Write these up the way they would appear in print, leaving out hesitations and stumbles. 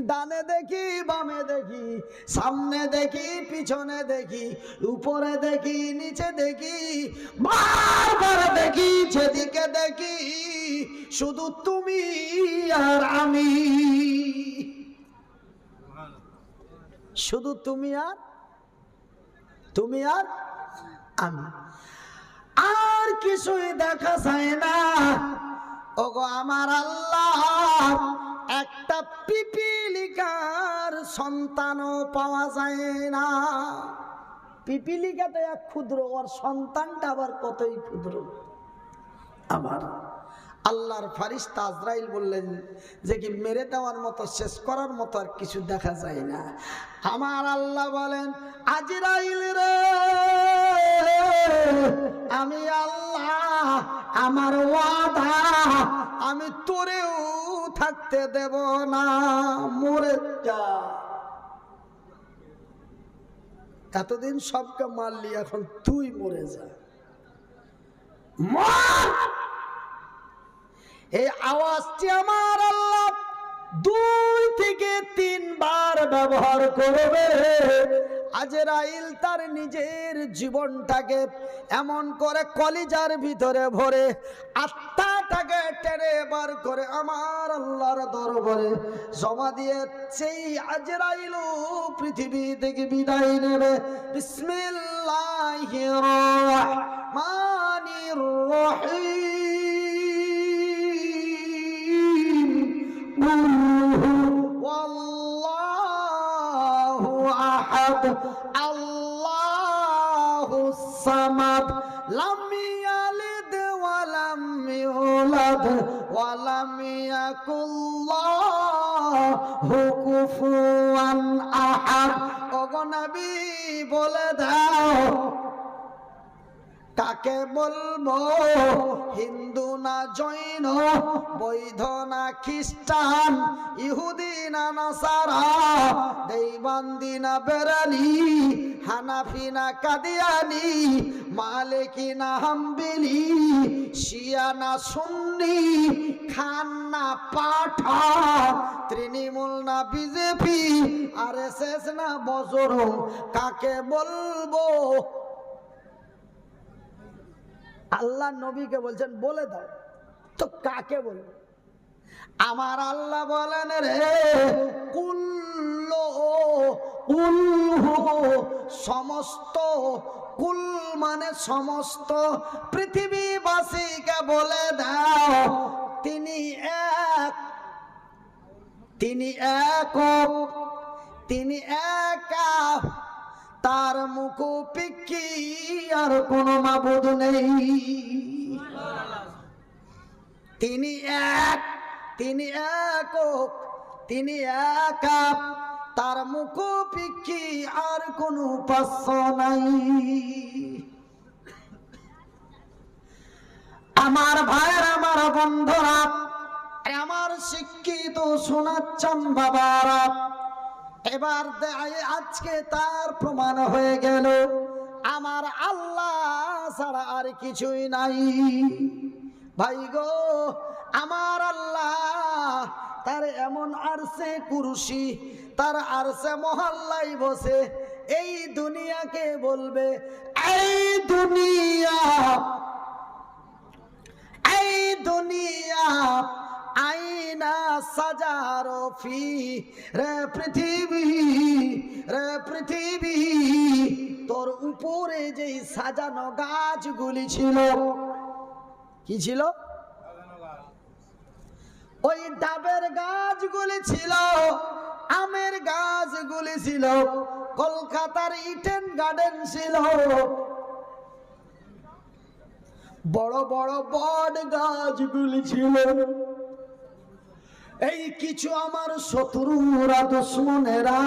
ডানে দেখি বামে দেখি, সামনে দেখি পিছনে দেখি, উপরে দেখি নিচে দেখি, বারবার দেখি যেদিকে দেখি শুধু তুমি আর আমি, শুধু তুমি আর আমি, আর কিছুই দেখা যায় না। ওগো আমার আল্লাহ, একটা পিপিলিকার সন্তানও পাওয়া যায় না। পিপিলিকাতে এক ক্ষুদ্র, ওর সন্তানটা আবার কতই ক্ষুদ্র। আমার আল্লাহর ফারিস্তা আজরাইল বললেন যে কি মেরে দেওয়ার মতো, শেষ করার মতো আর কিছু দেখা যায় না। আমার আল্লাহ বলেন, আজরাইল রে, আমি আল্লাহ, আমার ওয়াদা, আমি তোরেও থাকতে দেব না, মরে যা। এতদিন সবকে মারলি, এখন তুই মরে যা, মর। এই আওয়াজটি আমার আল্লাহ 2 থেকে 3 বার ব্যবহার করবে। আজরাইল তার নিজের জীবনটাকে এমন করে কলিজার ভিতরে ভরে, আত্মাটাকে টেনে বার করে আমার আল্লাহর দরবারে জমা দিয়ে সেই আজরাইল পৃথিবী থেকে বিদায় নেবে। বিসমিল্লাহির রহমানির রহিম। ওয়াল্লাহু আহাদ, আল্লাহুস সামাদ, লাম ইয়ালিদ ওয়া লাম ইউলাদ ওয়া লাম ইয়াকুল লাহু কুফুয়ান আহাদ। ওগো নবী বলে দাও, কাকে বলবো? হিন্দু না জৈন, বৌদ্ধ না খ্রিস্টান, ইহুদি না নাসারা, দেওবন্দি না বেরেলি, হানাফি না কাদিয়ানি, মালিকি না হাম্বলি, শিয়া না সুন্নি, খান না পাঠান, তৃণমূল না বিজেপি, আরএসএস না বজরং, কাকে বলবো? আল্লাহ নবীকে বলছেন বলে দাও, তো কাকে বলবো? আমার আল্লাহ বলেন, রে সমস্ত, কুল মানে সমস্ত পৃথিবীবাসীকে বলে দাও, তিনি এক, তিনি একক, তিনি একা, তার মুখোপেক্ষী আর কোনো মাবুদ নেই। তিনি এক, তিনি একক, তিনি একা, তার মুখোপেক্ষী আর কোনো উপাস্য নাই। আমার ভাইয়ের, আমার বন্ধুরা, আমার শিক্ষিত শোনাচ্ছেন বাবারা, এবার আজকে তার প্রমাণ হয়ে গেল আমার আল্লাহ ছাড়া আর কিছুই নাই। ভাই গো, আমার আল্লাহ তার এমন আরশে কুরসি, তার আরশে মহল্লায় বসে এই দুনিয়াকে বলবে, এই দুনিয়া, এই দুনিয়া আইনা সাজারো ফি, রে পৃথিবী, রে পৃথিবী, তোর উপরে যেই সাজানো গাছগুলি ছিল, কি ছিল? ওই ডাবের গাছগুলি ছিল, আমের গাছগুলি ছিল, কলকাতার ইডেন গার্ডেন ছিল, বড় বড় বট গাছগুলি ছিল। এই কিছু আমার শত্রুরা, দুশ্মনেরা,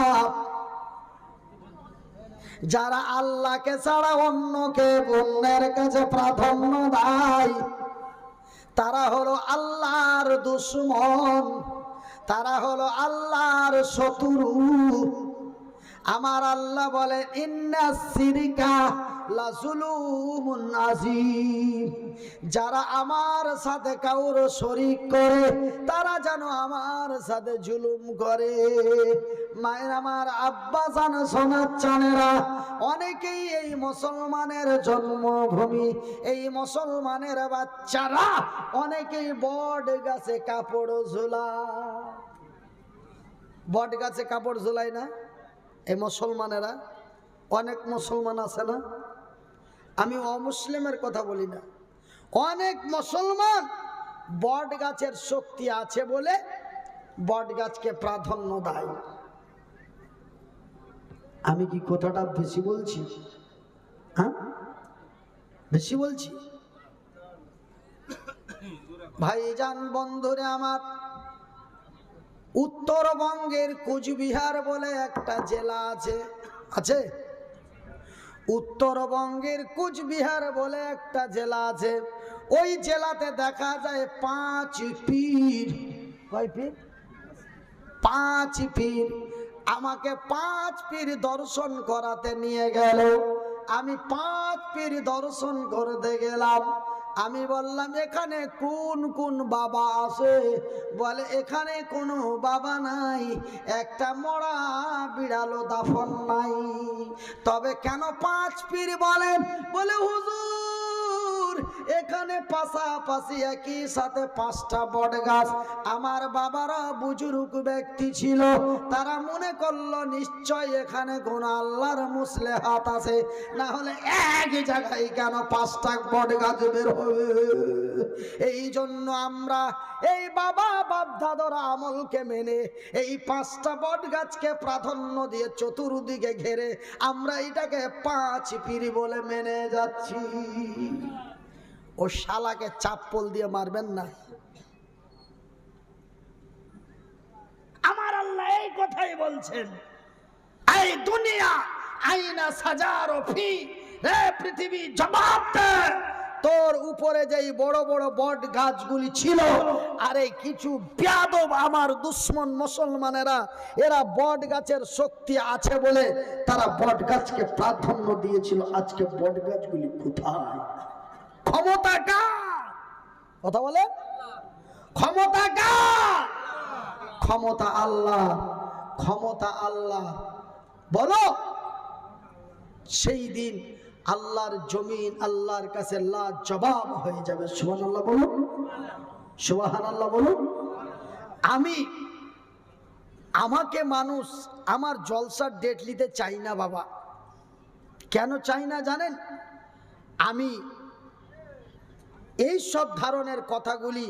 যারা আল্লাহকে ছাড়া অন্যকে অন্যের কাছে প্রাধান্য দেয়, তারা হলো আল্লাহর দুশ্মন, তারা হলো আল্লাহর শত্রু। আমার আল্লাহ বলে, ইন্না শিরকা লাযুলুমুন আযীম। যারা আমার সাথে কাউর শরীক করে তারা যেন আমার সাথে জুলুম করে। মায়ের আমার, আব্বা জান, সোনার চানেরা, অনেকেই এই মুসলমানের জন্মভূমি, এই মুসলমানের বাচ্চারা অনেকেই বট গাছে কাপড় ঝোলায়। বট গাছে কাপড় ঝোলায় না এই মুসলমানেরা? অনেক মুসলমান আছে না, আমি অমুসলিমের কথা বলি না, অনেক মুসলমান বট গাছের শক্তি আছে বলে বট গাছকে প্রাধান্য দেয়। আমি কি কথাটা বেশি বলছি? হ্যাঁ, বেশি বলছি? ভাইজান, বন্ধুরে আমার, উত্তরবঙ্গের কুচবিহার বলে একটা জেলা আছে, আছে? উত্তরবঙ্গের কুচবিহার বলে একটা জেলা আছে। ওই জেলাতে দেখা যায় 5 পীর। কয় পীর? 5 পীর। আমাকে 5 পীর দর্শন করাতে নিয়ে গেল। আমি 5 পীর দর্শন করতে গেলাম। আমি বললাম, এখানে কোন কোন বাবা আছে? বলে, এখানে কোনো বাবা নাই, একটা মরা বিড়ালও দাফন নাই। তবে কেন 5 পীর বলেন? বলে, হুজুর, এখানে পাশাপাশি একই সাথে 5টা বট গাছ। আমার বাবারা বুজুর্গ ব্যক্তি ছিল, তারা মনে করলো নিশ্চয় এখানে কোন আল্লাহর মুসলেহাত আছে, না হলে এক জায়গায় কেন 5টা বট গাছ বের হবে? এই জন্য আমরা এই বাবা বাপ দাদার আমলকে মেনে এই 5টা বট গাছকে প্রাধান্য দিয়ে চতুর্দিকে ঘেরে আমরা এটাকে 5 পীর বলে মেনে যাচ্ছি। ও শালাকে চাপ্পল দিয়ে মারবেন না। আমার আল্লাহ এই কথাই বলছেন, এই দুনিয়া আইনা সাজারো ফি, হে পৃথিবী জবাব দে, তোর উপরে যেই বড় বড় বট গাছগুলি ছিল, আরে কিছু বেয়াদব আমার দুশ্মন মুসলমানেরা, এরা বট গাছের শক্তি আছে বলে তারা বট গাছকে প্রাধান্য দিয়েছিল। আজকে বট গাছগুলি কোথায়? ক্ষমতা কার? কথা বলে, ক্ষমতা কার? ক্ষমতা আল্লাহ, ক্ষমতা আল্লাহ। বলো, সেই দিন আল্লাহর জমিন আল্লাহর কাছে লাজবাব হয়ে যাবে। সুবহানাল্লাহ বলুন, সুবহানাল্লাহ বলুন। আমাকে মানুষ আমার জলসার ডেট নিতে চাই না বাবা। কেন চাই না জানেন? আমি এই সব ধরনের কথাগুলি,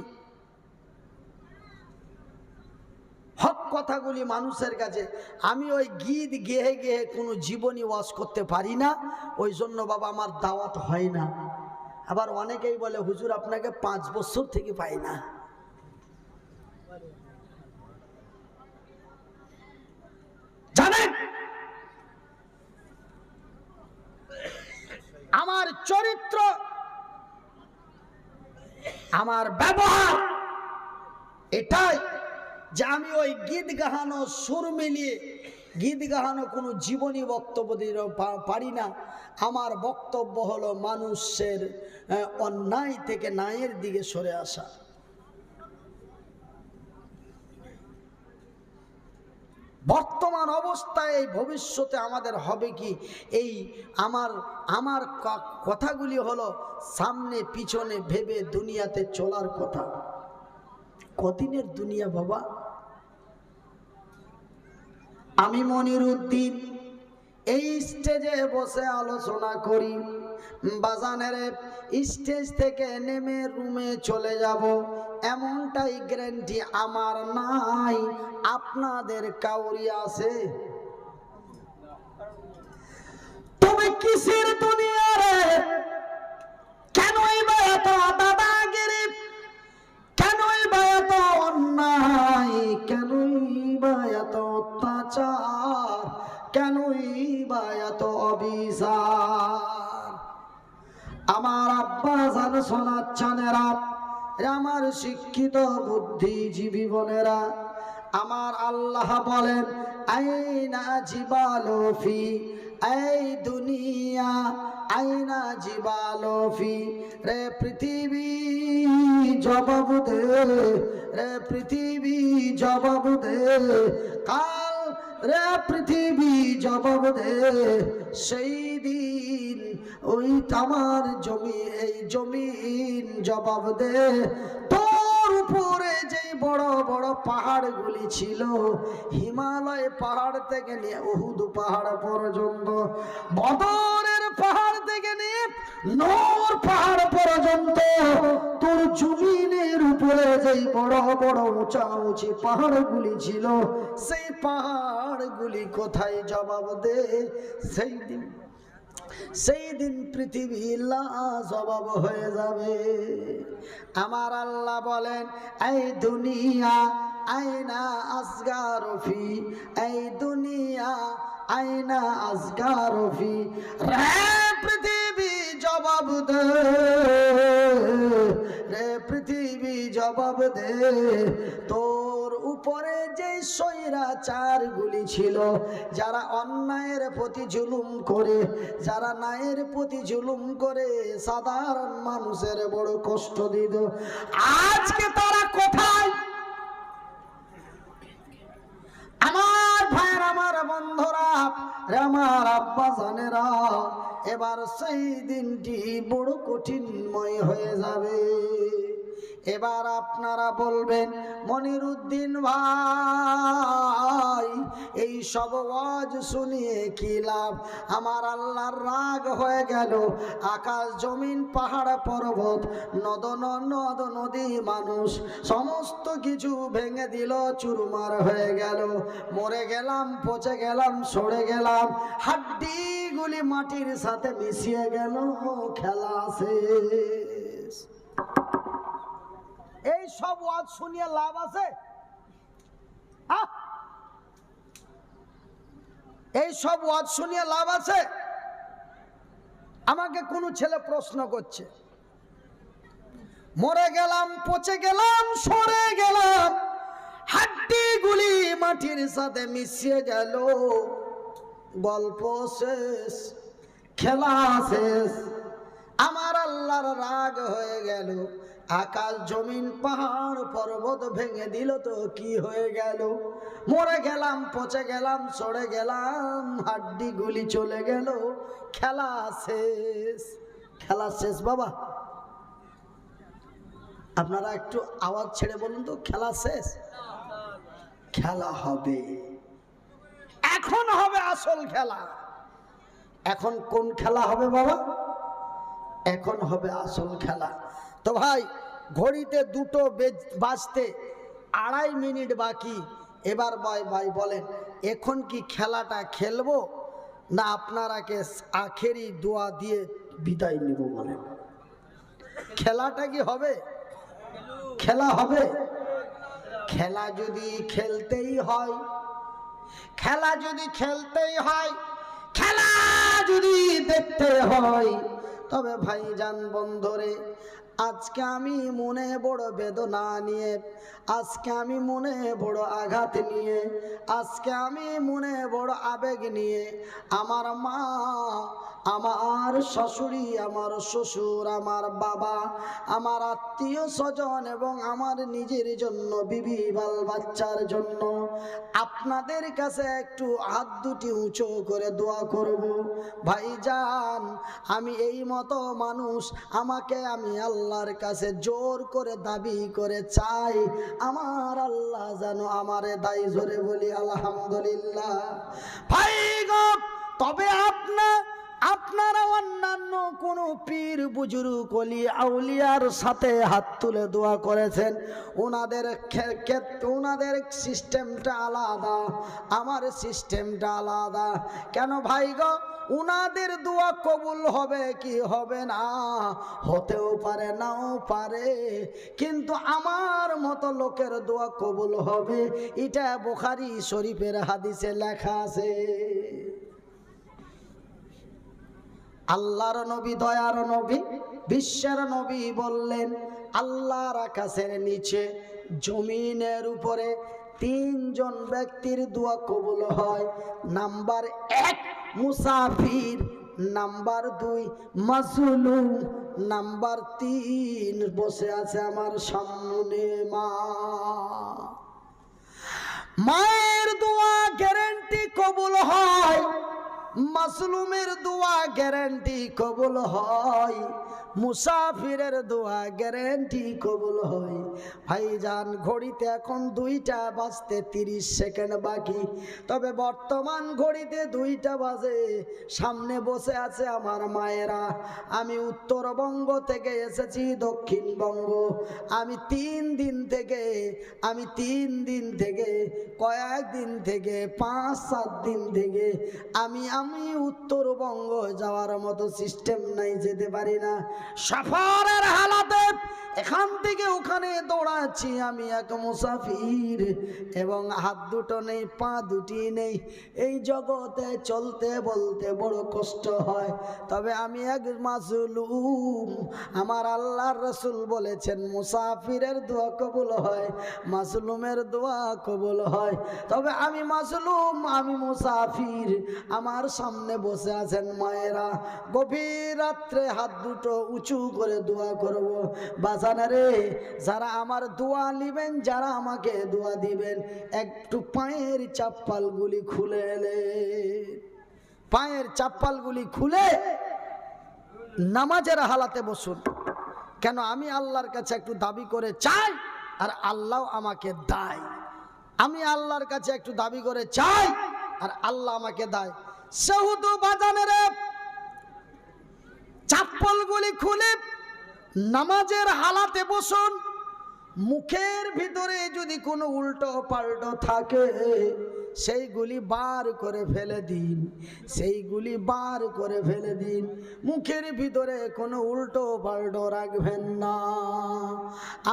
হক কথাগুলি মানুষের কাছে, আমি ওই গীত গেয়ে গেয়ে কোনো জীবনী ওয়াজ করতে পারি না। ওই জন্য বাবা আমার দাওয়াত হয় না। আবার অনেকেই বলে, হুজুর আপনাকে 5 বছর থেকে পাই না। জানেন, আমার চরিত্র, আমার ব্যবহার এটাই যে আমি ওই গীত গাহানো সুর মিলিয়ে গীত গাহানো কোনো জীবনী বক্তব্য দিতে পারি না। আমার বক্তব্য হলো মানুষের অন্যায় থেকে ন্যায়ের দিকে সরে আসা। বর্তমান অবস্থায় ভবিষ্যতে আমাদের হবে কি, এই আমার কথাগুলি হলো সামনে পিছনে ভেবে দুনিয়াতে চলার কথা। কদিনের দুনিয়া বাবা? আমি মনিরুদ্দিন এই স্টেজে বসে আলোচনা করি, বাজানের স্টেজ থেকে নেমে রুমে চলে যাব এমনটাই গ্যারান্টি আমার নাই। আপনাদের কাউরি আছে? তুমি কিসের দুনিয়া রে? কেনই বা এত দাদাগিরি? কেনই বা এত অন্যায়? কেনই বা এত অত্যাচার? কেনই বা এত অবিচার? আমার আব্বা জান, সোনার চানেরা, আমার শিক্ষিত বুদ্ধিজীবী বোনেরা, আমার আল্লাহ বলেন, আইনা জিবালু ফি এই দুনিয়া আইনা জিবালফি, রে পৃথিবী জবাব দে, রে পৃথিবী জবাব দে, কাল রে পৃথিবী জবাব দে। সেই দিন ওই আমার জমি, এই জমিন জবাব দে। তোর উপরে যে বড় বড় পাহাড়গুলি ছিল, হিমালয় পাহাড় থেকে নিয়ে উহুদ পাহাড় পর্যন্ত, বদরের পাহাড় থেকে নিয়ে নূর পাহাড় পর্যন্ত, তোর জমিনের উপরে যে বড় বড় উঁচা উঁচি পাহাড়গুলি ছিল, সেই পাহাড়গুলি কোথায় জবাব দে? সেই দিন পৃথিবী জবাব হয়ে যাবে। আমার আল্লাহ বলেন, এই দুনিয়া আইনা আসগারফি, এই দুনিয়া আইনা আসগারফি, রে পৃথিবী জবাব দে, রে পৃথিবী জবাব দে। তোর উপরে যে স্বৈরাচারগুলি ছিল, যারা অন্যায়ের প্রতি জুলুম করে, যারা ন্যায়ের প্রতি জুলুম করে সাধারণ মানুষের বড় কষ্ট দিত, আজকে তারা কোথায়? আমার ভাইয়ের, আমার বন্ধুরা, আমার আব্বা জানেরা, এবার সেই দিনটি বড় কঠিনময় হয়ে যাবে। এবার আপনারা বলবেন, মনিরুদ্দিন ভাই, এই সব ওয়াজ শুনিয়ে কি লাভ? আমার আল্লাহর রাগ হয়ে গেল, আকাশ জমিন পাহাড় পর্বত নদ নদী মানুষ সমস্ত কিছু ভেঙে দিল, চুরমার হয়ে গেল, মরে গেলাম, পচে গেলাম, সরে গেলাম, হাড্ডিগুলি মাটির সাথে মিশিয়ে গেল, খেলা শেষ। এই সব ওয়াজ শুনিয়ে লাভ আছে? এই সব ওয়াজ শুনিয়ে লাভ আছে? আমাকে কোন ছেলে প্রশ্ন করছে, মরে গেলাম, পচে গেলাম, সরে গেলাম, হাড্ডিগুলি মাটির সাথে মিশিয়ে গেল, গল্প শেষ, খেলা শেষ। আমার আল্লাহর রাগ হয়ে গেল, আকাশ জমিন পাহাড় পর্বত ভেঙে দিল, তো কি হয়ে গেল? মরে গেলাম, পচে গেলাম, সরে গেলাম, হাড্ডিগুলি চলে গেল, খেলা শেষ। খেলা শেষ বাবা, আপনারা একটু আওয়াজ ছেড়ে বলুন তো, খেলা শেষ? খেলা হবে, এখন হবে আসল খেলা। এখন কোন খেলা হবে বাবা? এখন হবে আসল খেলা। তো ভাই, ঘড়িতে 2টো বাজতে 2.5 মিনিট বাকি। এবার ভাই বলেন, এখন কি খেলাটা খেলবো, না আপনারাকে আখেরি দোয়া দিয়ে বিদায় নিব? বলেন, খেলাটা কি হবে? খেলা হবে। খেলা যদি খেলতেই হয়, খেলা যদি খেলতেই হয়, খেলা যদি দেখতে হয়, তবে ভাইজান বন্ধুরে, আজকে আমি মনে বড় বেদনা নিয়ে, আজকে আমি মনে বড় আঘাত নিয়ে, আজকে আমি মনে বড় আবেগ নিয়ে, আমার মা, আমার শাশুড়ি, আমার শ্বশুর, আমার বাবা, আমার আত্মীয় স্বজন এবং আমার নিজের জন্য, বিবি বাল বাচ্চার জন্য আপনাদের কাছে একটু হাত দুটি উঁচু করে দোয়া করব। ভাইজান, আমি এই মতো মানুষ, আমাকে আমি আল্লাহর কাছে জোর করে দাবি করে চাই, আমার আল্লাহ যেন আমারে দায়, জোরে বলি আলহামদুলিল্লাহ। ভাই গো, তবে আপনারা অন্যান্য কোন পীর বুজুর্গ ওলি আউলিয়ার সাথে হাত তুলে দোয়া করেছেন, ওনাদের সিস্টেমটা আলাদা, আমার সিস্টেমটা আলাদা। কেন ভাই গো? উনাদের দোয়া কবুল হবে কি হবে না, হতেও পারে, নাও পারে, কিন্তু আমার মতো লোকের দোয়া কবুল হবে, এটা বুখারী শরীফের হাদিসে লেখা আছে। আল্লাহর নবী, দয়ার নবী, বিশ্বের নবী বললেন, আল্লাহর আকাশের নিচে, জমিনের উপরে তিনজন ব্যক্তির দোয়া কবুল হয়। নাম্বার 1 মুসাফির, নাম্বার 2 মাজলুম, নাম্বার 3 বসে আছে আমার সামনে মা। মায়ের দোয়া গ্যারান্টি কবুল হয়, মাজলুমের দোয়া গ্যারান্টি কবুল হয়, মুসাফিরের দোয়া গ্যারান্টি কবুল হয়। ভাইজান ঘড়িতে এখন 2টা বাজতে 30 সেকেন্ড বাকি, তবে বর্তমান ঘড়িতে 2টা বাজে। সামনে বসে আছে আমার মায়েরা। আমি উত্তরবঙ্গ থেকে এসেছি দক্ষিণবঙ্গ। আমি 3 দিন থেকে কয়েকদিন থেকে 5-7 দিন থেকে আমি উত্তরবঙ্গ যাওয়ার মতো সিস্টেম নাই, যেতে পারি না। সফরের হালাতে এখান থেকে ওখানে দৌড়াচ্ছি। আমি এক মুসাফির এবং হাত দুটো নেই, পা দুটি নেই। এই জগতে চলতে বলতে বড় কষ্ট হয়, তবে আমি এক মাজলুম। আমার আল্লাহর রাসূল বলেছেন মুসাফিরের দোয়া কবুল হয়, মাজলুমের দোয়া কবুল হয়। তবে আমি মাজলুম, আমি মুসাফির। আমার সামনে বসে আছেন মায়েরা। গভীর রাত্রে হাত দুটো উঁচু করে দোয়া করব। বাজানারে যারা আমার দোয়া নিবেন, যারা আমাকে দোয়া দিবেন, একটু পায়ের চাপ্পালগুলি খুলে এলে, পায়ের চাপ্পালগুলি খুলে নামাজের হালাতে বসুন। কেন? আমি আল্লাহর কাছে একটু দাবি করে চাই, আর আল্লাহ আমাকে দেয়। আমি আল্লাহর কাছে একটু দাবি করে চাই, আর আল্লাহ আমাকে দেয়। সেহুতু বাজানের চাপ্পলগুলি খুলে নামাজের হালাতে বসুন। মুখের ভিতরে যদি কোনো উল্টো পাল্টো থাকে সেইগুলি বার করে ফেলে দিন, সেইগুলি বার করে ফেলে দিন। মুখের ভিতরে কোনো উল্টো পাল্টো রাখবেন না।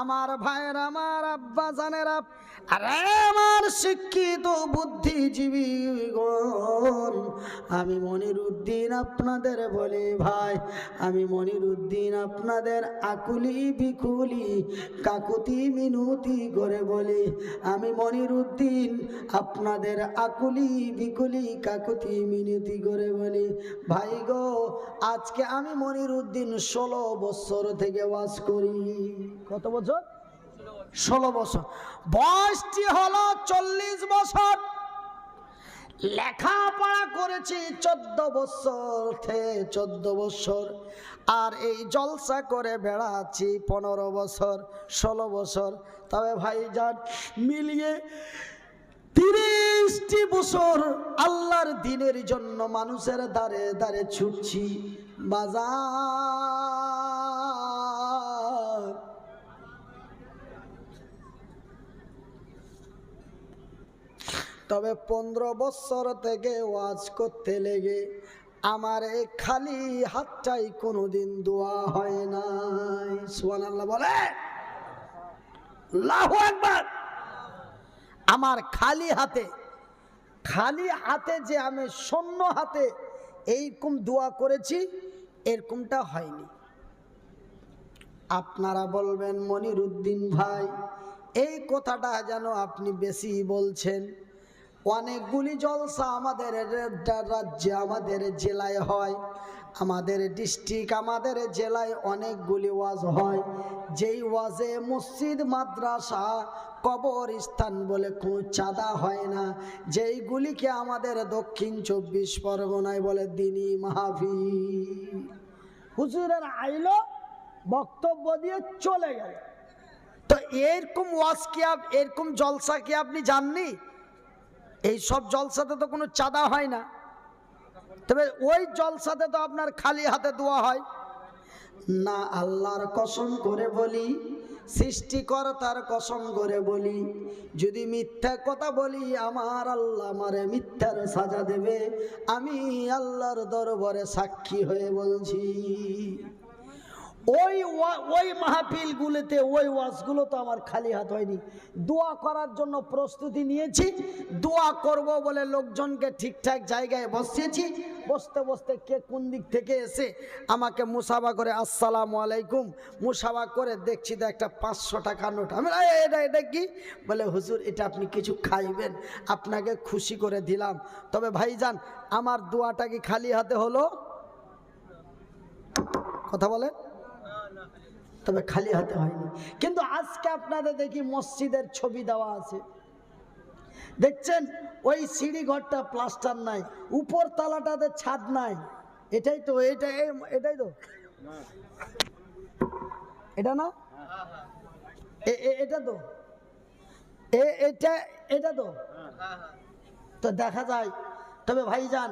আমার ভাইয়েরা, আমার আব্বা জানেরা, আরে আমার শিক্ষিত বুদ্ধিজীবীগণ, আমি মনিরুদ্দিন আপনাদের বলি ভাই, আমি মনিরুদ্দিন আপনাদের আকুলি বিকুলি কাকুতি মিনতি করে বলি, আমি মনিরুদ্দিন আপনাদের আকুলি বিকুলি কাকুতি মিনতি করে বলি, ভাই গো, আজকে আমি মনিরুদ্দিন 16 বছর থেকে ওয়াজ করি। কত বছর? 16 বছর। বয়সটি হলো 40 বছর। লেখাপড়া করেছি 14 বছর। আর এই জলসা করে বেড়াচ্ছি 15 বছর, 16 বছর। তবে ভাইজান মিলিয়ে 30টি বছর আল্লাহর দ্বীনের জন্য মানুষের দ্বারে দ্বারে ছুটছি বাজার। তবে 15 বছর থেকে ওয়াজ করতে লেগে আমার এই খালি হাতটাই কোনোদিন দোয়া হয় নাই। সুবহানাল্লাহ বলে, আল্লাহু আকবার। আমার খালি হাতে যে আমি শূন্য হাতে এইরকম দোয়া করেছি, এরকমটা হয়নি। আপনারা বলবেন মনিরুদ্দিন ভাই, এই কথাটা যেন আপনি বেশি বলছেন। অনেকগুলি জলসা আমাদের রাজ্যে, আমাদের জেলায় হয়, আমাদের ডিস্ট্রিক্ট, আমাদের জেলায় অনেকগুলি ওয়াজ হয়। যেই ওয়াজে মসজিদ, মাদ্রাসা, কবরস্থান বলে কোনো চাঁদা হয় না, যেইগুলিকে আমাদের দক্ষিণ 24 পরগনায় বলে দ্বীনি মাহফিল। হুজুরের আইলো, বক্তব্য দিয়ে চলে গেল। তো এরকম ওয়াজ কি, এরকম জলসা কি আপনি জাননি? এই সব জলসাতে তো কোনো চাঁদা হয় না। তবে ওই জলসাতে তো আপনার খালি হাতে দোয়া হয় না। আল্লাহর কসম করে বলি, সৃষ্টিকর্তার কসম করে বলি, যদি মিথ্যা কথা বলি আমার আল্লাহ আমারে মিথ্যার সাজা দেবে। আমি আল্লাহর দরবারে সাক্ষী হয়ে বলছি। ওই মাহফিলগুলোতে, ওই ওয়াজগুলো তো আমার খালি হাত হয়নি। দোয়া করার জন্য প্রস্তুতি নিয়েছি, দোয়া করব বলে লোকজনকে ঠিকঠাক জায়গায় বসিয়েছি, বসতে বসতে কে কোন দিক থেকে এসে আমাকে মুসাফা করে আসসালামু আলাইকুম, মুসাফা করে দেখছি তো একটা 500 টাকা নোট। আমি এটা কি? বলে হুজুর এটা আপনি কিছু খাইবেন, আপনাকে খুশি করে দিলাম। তবে ভাইজান আমার দোয়াটা কি খালি হাতে হলো? কথা বলেন। তবে খালি হাতে হয়নি। কিন্তু আজকে আপনাদের দেখি মসজিদের ছবি দেওয়া আছে, দেখছেন ওই সিঁড়ি ঘরটা প্লাস্টার নাই, উপর তলাটাতে ছাদ নাই। এটাই তো এটাই তো এটা না, এটা তো এটা তো দেখা যায়। তবে ভাইজান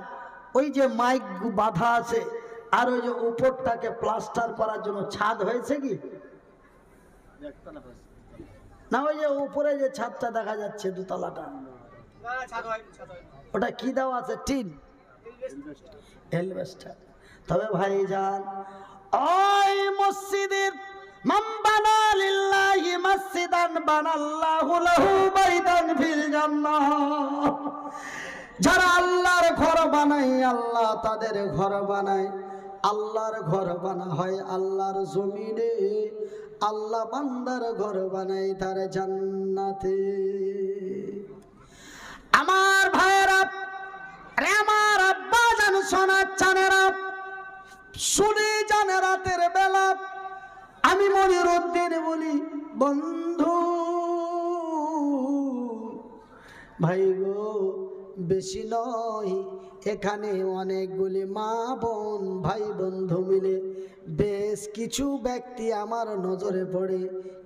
ওই যে মাইক বাঁধা আছে আর ওই যে উপরটাকে প্লাস্টার করার জন্য ছাদ হয়েছে কি না? ওই যে উপরে যে ছাদটা দেখা যাচ্ছে দোতলাটা, ওটা কি দেওয়া আছে? Tin, alabaster. তবে ভাইজান ওই মসজিদের মান বানা লিল্লাহি মসজিদান বানাল্লাহু লাহু বাইতান ফিল জান্নাহ, যারা আল্লাহর ঘর বানায় আল্লাহ তাদের ঘর বানায়। আল্লাহর ঘর বানা হয় আল্লাহর জমিনে, আল্লাহ বান্দার ঘর বানায় তার জান্নাতে। আমার ভাইরা রে, আমার আব্বা জান, সোনার চানেরা, শুনে জান রাতের বেলা আমি মনিরুদ্দিন বলি, বন্ধু ভাই গো বেশি নয়, এখানে অনেকগুলি মা বোন ভাই বন্ধু মিলে বেশ কিছু ব্যক্তি আমার নজরে পড়ে,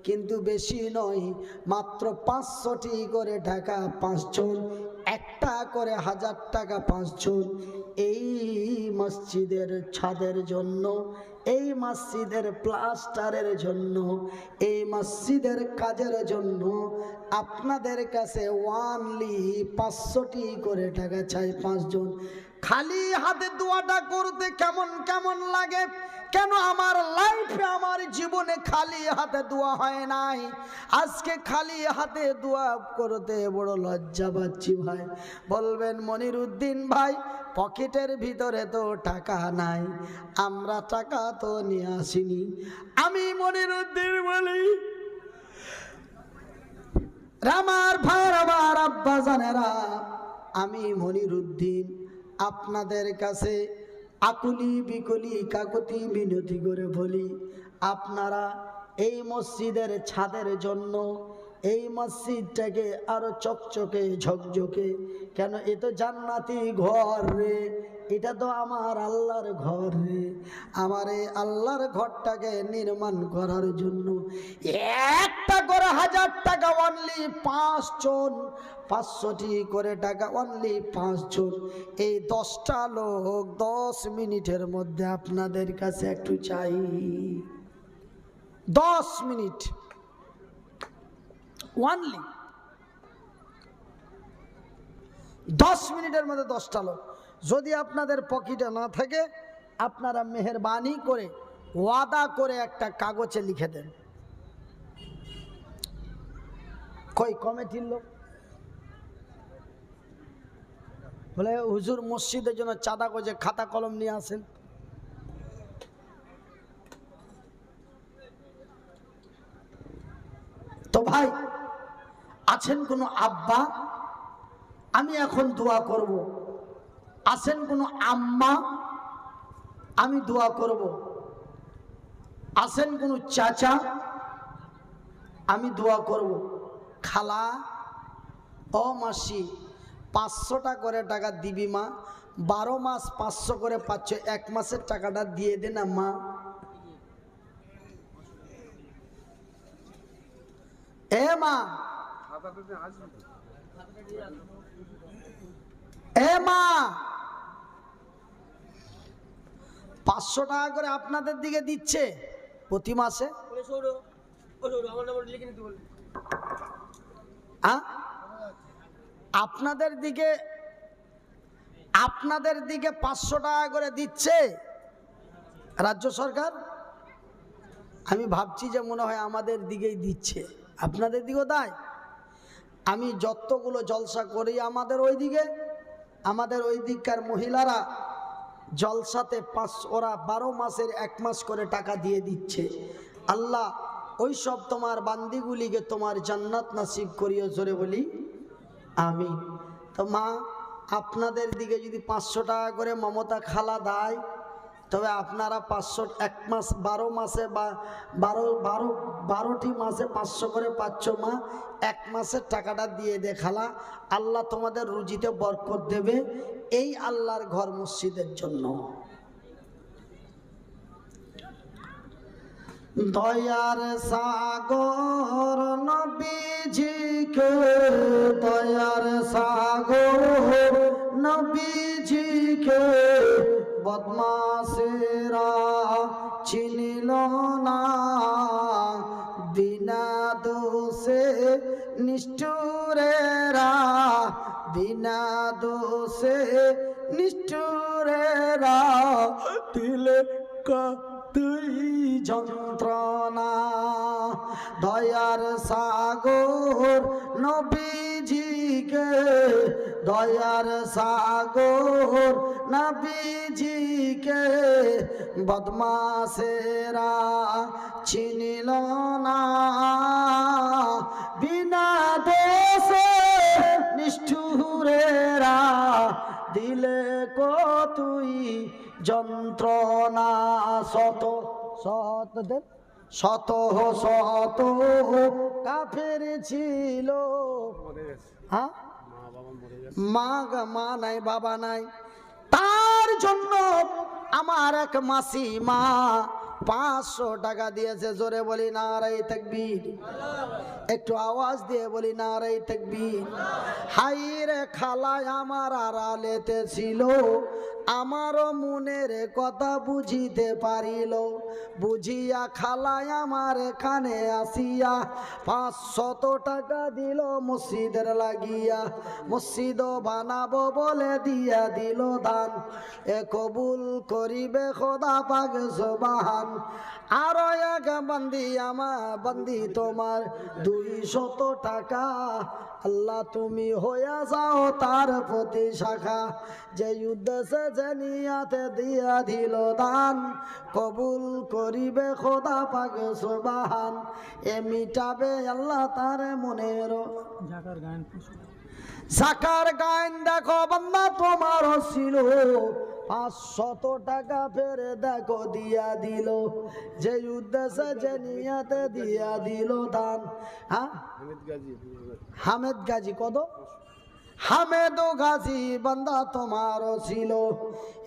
কিন্তু বেশি নয়, মাত্র 500টি করে টাকা 5 জন, একটা করে 1000 টাকা 5 জন, এই মসজিদের ছাদের জন্য, এই মসজিদের প্লাস্টারের জন্য, এই মসজিদের কাজের জন্য আপনাদের কাছে ওয়ানলি 500টি করে টাকা চাই 5 জন। খালি হাতে দোয়াটা করতে কেমন কেমন লাগে? কেন আমার লাইফে, আমার জীবনে খালি হাতে দোয়া হয় নাই। আজকে খালি হাতে দোয়া করতে বড় লজ্জা পাচ্ছি ভাই। বলবেন মনিরুদ্দিন ভাই পকেটের ভিতরে তো টাকা নাই, আমরা টাকা তো নিয়ে আসিনি। আমি মনিরুদ্দিন বলি, আমার ভাইয়ের, আমার আব্বা জানেরা, আমি মনিরুদ্দিন আপনাদের কাছে আকুলি বিকুলি কাকুতি মিনতি করে বলি, আপনারা এই মসজিদের ছাদের জন্য, এই মসজিদটাকে আরো চকচকে ঝকঝকে, কেন এ তো জান্নাতি ঘর রে, এটা তো আমার আল্লাহর ঘর রে, আমার এই আল্লাহর ঘরটাকে নির্মাণ করার জন্য একটা করে 1000 টাকা অনলি 5 জন, 500টি করে টাকা অনলি 5 জন, এই 10টা লোক 10 মিনিটের মধ্যে আপনাদের কাছে একটু চাই। 10 মিনিট অনলি, 10 মিনিটের মধ্যে 10টা লোক। যদি আপনাদের পকেটে না থাকে, আপনারা মেহেরবানি করে ওয়াদা করে একটা কাগজে লিখে দেন। কই কমিটির লোক বলে হুজুর মসজিদের জন্য চাঁদা করে খাতা কলম নিয়ে আসেন। তো ভাই আছেন কোনো আব্বা, আমি এখন দোয়া করব, আছেন কোনো আম্মা, আমি দোয়া করব, আছেন কোনো চাচা, আমি দোয়া করব, খালা ও মাসি 500টা করে টাকা দিবি মা, 12 মাস 500 করে পাচ্ছ, 1 মাসের টাকাটা দিয়ে দে না মা। এ মা, এ মা, 500 টাকা করে আপনাদের দিকে দিচ্ছে প্রতি মাসে। আপনাদের দিকে 500 টাকা করে দিচ্ছে রাজ্য সরকার। আমি ভাবছি যে মনে হয় আমাদের দিকেই দিচ্ছে, আপনাদের দিকেও দেয়। আমি যতগুলো জলসা করি আমাদের ওই দিককার মহিলারা জলসাতে ওরা 12 মাসের 1 মাস করে টাকা দিয়ে দিচ্ছে। আল্লাহ ওই সব তোমার বান্দিগুলিকে তোমার জান্নাত নসিব করিও, জোরে বলি আমিন। তো মা, আপনাদের দিকে যদি 500 টাকা করে মমতা খালা দেয়, তবে আপনারা 500 1 মাস 12 মাসে বা 12টি মাসে 500 করে পাচ্ছ মা, 1 মাসের টাকাটা দিয়ে দে খালা, আল্লাহ তোমাদের রুজিতে বরকত দেবে, এই আল্লাহর ঘর মসজিদের জন্য। দয়ার সাগর নবীজিকে, দয়ার সাগর নবীজিকে বদমাশেরা চিনিল না, বিনা দোষে নিষ্ঠুরেরা, বিনা দোষে নিষ্ঠুরেরা দিলে তুই যন্ত্রণা। দয়ার সাগর নবীজিকে, দয়ার সাগর নবীজিকে বদমাশেরা চিনিল না, বিনা দোষে নিষ্ঠুরেরা দিলে তুই যন্ত্রণা। শত শত শত কাফের ছিল, হ্যাঁ মা নাই বাবা নাই, তার জন্য আমার এক মাসিমা 500 টাকা দিয়েছে, জোরে বলি নারায়ে তাকবীর, একটু আওয়াজ দিয়ে বলি নারায়ে তাকবীর। হাই রে খালায় আমার আড়ালেতে ছিল, আমারও মনের কথা বুঝিতে পারিল, বুঝিয়া খালায় আমার এখানে আসিয়া 500 টাকা দিল মসজিদের লাগিয়া, মসজিদ বানাবো বলে দিয়া দিল দান, এ কবুল করিবে খোদা পাক সুবহান। আরো এক বান্দি আমার বান্দি তোমার 200 টাকা, আল্লাহ তুমি হইয়া যাও তার প্রতি শাখা, যে উদ্দেশ্যে যে নিয়াতে দিয়া দিল দান, কবুল করিবে খোদা পাক সুবহান। এ মিটাবে আল্লাহ তার মনের জাকার গান। দেখো বান্দা তোমার ছিল 500 টাকা ফেরে দেখো দিয়া দিল, যে উদ্দেশ্যে যে নিয়াতে দিয়া দিল দান। হ্যাঁ হামেদ গাজী কত? হামেদ গাজী বান্দা তোমারও ছিল,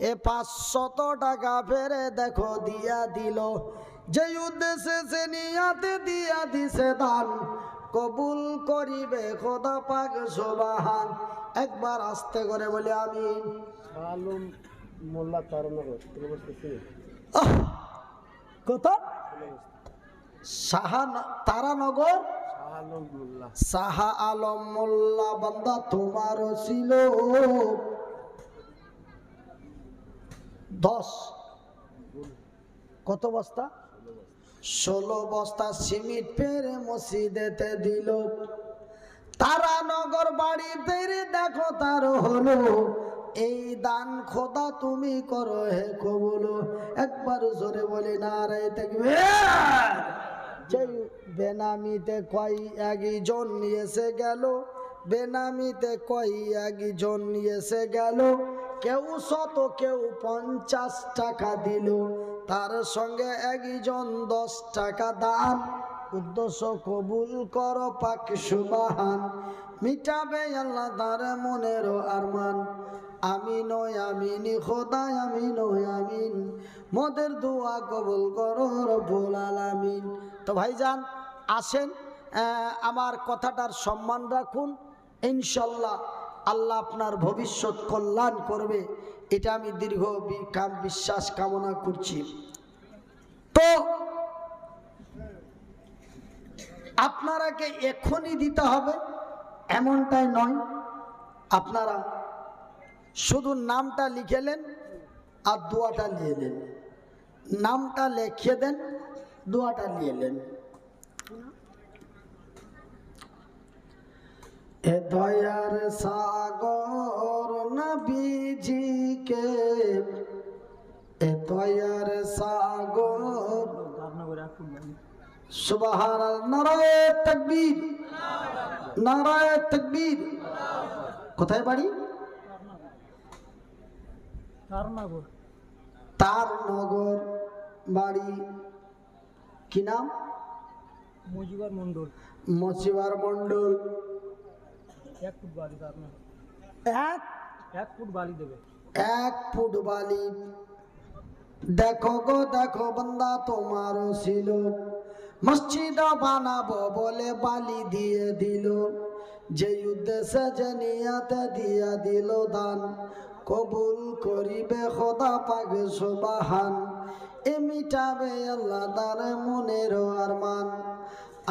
এ 500 টাকা ফেরে দেখো দিয়া দিল, যে উদ্দেশ্যে যে নিয়াতে দিয়া দিছে দান, কবুল করিবে খোদা পাক সুবহান। একবার আস্তে করে বলে আমিন। আলম মোল্লা তারানগর কত? তারানগর শাহ আলম মোল্লা বান্দা তোমার ছিল 10 কত বস্তা? 16 বস্তা সিমেন্ট পেরে মসজিদেতে দিল। তারানগর বাড়িতে দেখো তার হলো, এই দান খোদা তুমি করো হে কবুল। একবার জোরে বলি নারায়ে তাকবীর। যে বেনামিতে কয় একজন এসে গেল, বেনামিতে কয় একজন এসে গেল, কেউ 100 কেউ 50 টাকা দিল, তার সঙ্গে একজন 10 টাকা দান, উদ্দেশ্য কবুল করো পাক সুবহান। মিটাবে আল্লাহ তার মনের আরমান। আমিন ও আমিন খোদা আমিন ও আমিন, মোদের দোয়া কবুল করো রব্বুল আলামিন। তো ভাইজান আসেন, আমার কথাটার সম্মান রাখুন, ইনশাল্লাহ আল্লাহ আপনার ভবিষ্যৎ কল্যাণ করবে, এটা আমি দীর্ঘ বিশ্বাস কামনা করছি। তো আপনারাকে এখনই দিতে হবে এমনটাই নয়, আপনারা শুধু নামটা লিখেলেন আর দোয়াটা নিয়ে নেন, নামটা লিখে দেন, দোয়াটা নিয়ে নেন। এ দয়ার সাগর নবীজিকে দয়ার সাগর। সুবহানাল্লাহ, নারায়ে তাকবীর, নারায়ে তাকবীর। কোথায় বাড়ি? তারনগর বাড়ি। কি নাম? মজিবার মন্ডল। মজিবার মন্ডল। 1 ফুট বালি তারনগর। 1 ফুট বালি দেবে। 1 ফুট বালি। দেখো গো দেখো বান্দা তোমারও ছিল, মসজিদ বানাবো বলে বালি দিয়ে দিল, যে উদ্দেশ্যে যে নিয়াতে দিয়া দিল দান, কবুল করিবে খোদা পাক সুবহান। এ মিটাবে আল্লাহ তার মনের আরমান।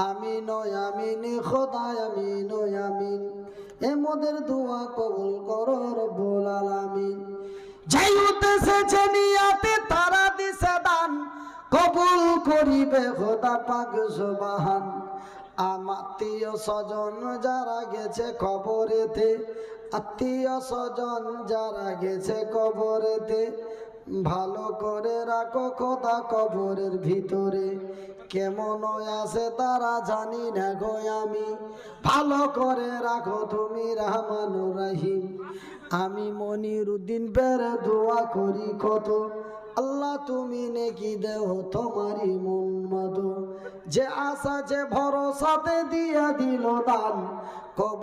আমিন ও আমিন খোদা আমিন ও আমিন। এ মোদের দোয়া কবুল করো রব্বুল আলামিন। যেই উদ্দেশ্যে যে নিয়াতে তারা দিছে দান, কবুল করিবে খোদা পাক সুবহান। আত্মীয় স্বজন যারা গেছে কবরেতে, আত্মীয় স্বজন যারা গেছে কবরেতে, ভালো করে রাখো খোদা কবরের ভিতরে। কেমন আছে তারা জানি না গো আমি, ভালো করে রাখো তুমি রহমানুর রহিম। আমি মনিরুদ্দিন পেরে দোয়া করি কত, আল্লাহ তুমি নেকি দেও তোমারই মন মতো। যে আশা যে ভরসাতে দিয়া দিল দান, কবুল